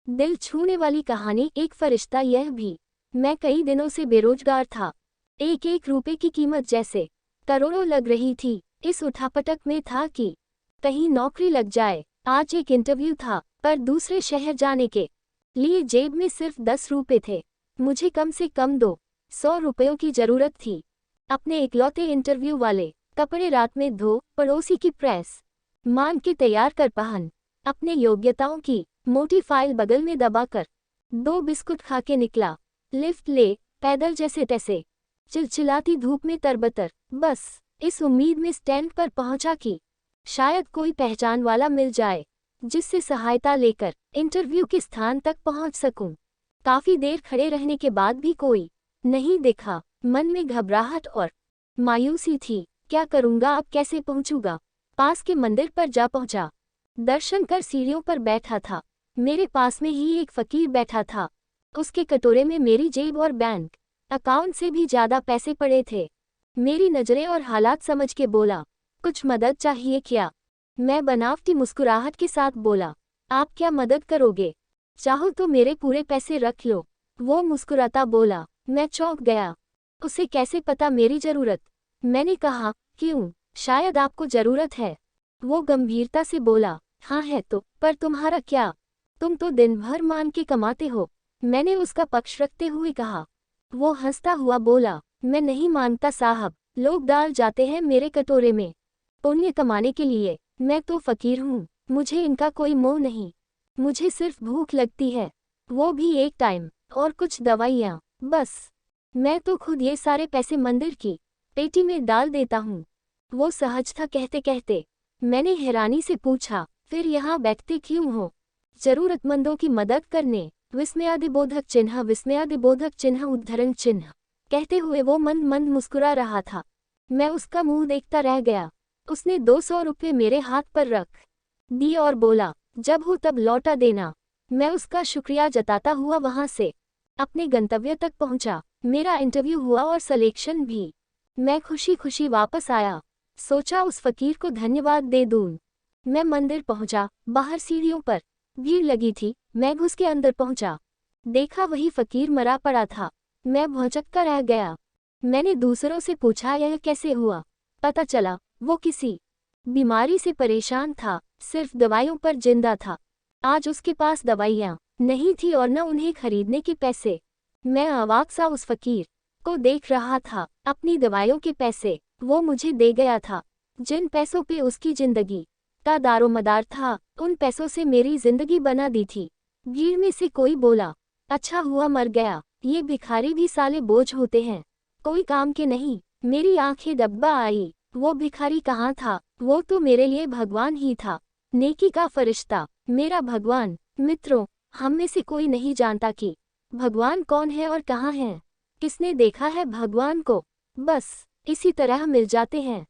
दिल छूने वाली कहानी। एक फरिश्ता यह भी। मैं कई दिनों से बेरोजगार था। एक एक रुपए की कीमत जैसे करोड़ों लग रही थी। इस उठापटक में था कि कहीं नौकरी लग जाए। आज एक इंटरव्यू था, पर दूसरे शहर जाने के लिए जेब में सिर्फ 10 रुपए थे। मुझे कम से कम 200 रुपयों की जरूरत थी। अपने इकलौते इंटरव्यू वाले कपड़े रात में धो, पड़ोसी की प्रेस मान के तैयार कर पहन, अपने योग्यताओं की मोटी फाइल बगल में दबाकर 2 बिस्कुट खा के निकला। लिफ्ट ले, पैदल जैसे तैसे, चिलचिलाती धूप में तरबतर, बस इस उम्मीद में स्टैंड पर पहुंचा कि शायद कोई पहचान वाला मिल जाए जिससे सहायता लेकर इंटरव्यू के स्थान तक पहुंच सकूं। काफी देर खड़े रहने के बाद भी कोई नहीं दिखा। मन में घबराहट और मायूसी थी। क्या करूंगा अब, कैसे पहुंचूंगा? पास के मंदिर पर जा पहुंचा। दर्शन कर सीढ़ियों पर बैठा था। मेरे पास में ही एक फकीर बैठा था। उसके कटोरे में मेरी जेब और बैंक अकाउंट से भी ज्यादा पैसे पड़े थे। मेरी नजरें और हालात समझ के बोला, कुछ मदद चाहिए क्या? मैं बनावटी मुस्कुराहट के साथ बोला, आप क्या मदद करोगे? चाहो तो मेरे पूरे पैसे रख लो। वो मुस्कुराता बोला। मैं चौंक गया। उसे कैसे पता मेरी जरूरत? मैंने कहा, क्यों, शायद आपको जरूरत है। वो गंभीरता से बोला, हाँ है तो, पर तुम्हारा क्या? तुम तो दिन भर मान के कमाते हो। मैंने उसका पक्ष रखते हुए कहा। वो हंसता हुआ बोला, मैं नहीं मानता साहब, लोग डाल जाते हैं मेरे कटोरे में पुण्य कमाने के लिए। मैं तो फकीर हूँ, मुझे इनका कोई मोह नहीं। मुझे सिर्फ भूख लगती है, वो भी एक टाइम, और कुछ दवाइयाँ, बस। मैं तो खुद ये सारे पैसे मंदिर की पेटी में डाल देता हूँ। वो सहज था कहते कहते। मैंने हैरानी से पूछा, फिर यहाँ बैठते क्यों हो? जरूरतमंदों की मदद करने। विस्मयादिबोधक चिन्ह, विस्मयादिबोधक चिन्ह, उद्धरण चिन्ह कहते हुए वो मंद मंद मुस्कुरा रहा था। मैं उसका मुंह देखता रह गया। उसने 200 रुपये मेरे हाथ पर रख दिए और बोला, जब हो तब लौटा देना। मैं उसका शुक्रिया जताता हुआ वहां से अपने गंतव्य तक पहुंचा। मेरा इंटरव्यू हुआ और सिलेक्शन भी। मैं खुशी खुशी वापस आया। सोचा उस फकीर को धन्यवाद दे दूं। मैं मंदिर पहुंचा। बाहर सीढ़ियों पर भीड़ लगी थी। मैं घुस के अंदर पहुंचा। देखा वही फकीर मरा पड़ा था। मैं भौचक्का रह गया। मैंने दूसरों से पूछा, यह कैसे हुआ? पता चला वो किसी बीमारी से परेशान था, सिर्फ दवाइयों पर जिंदा था। आज उसके पास दवाइयाँ नहीं थी और न उन्हें खरीदने के पैसे। मैं अवाक सा उस फकीर को देख रहा था। अपनी दवाइयों के पैसे वो मुझे दे गया था। जिन पैसों पे उसकी जिंदगी का दारोमदार था, उन पैसों से मेरी जिंदगी बना दी थी। भीड़ में से कोई बोला, अच्छा हुआ मर गया, ये भिखारी भी साले बोझ होते हैं, कोई काम के नहीं। मेरी आंखें दब्बा आई। वो भिखारी कहाँ था? वो तो मेरे लिए भगवान ही था, नेकी का फरिश्ता, मेरा भगवान। मित्रों, हम में से कोई नहीं जानता कि भगवान कौन है और कहाँ है। किसने देखा है भगवान को? बस इसी तरह मिल जाते हैं।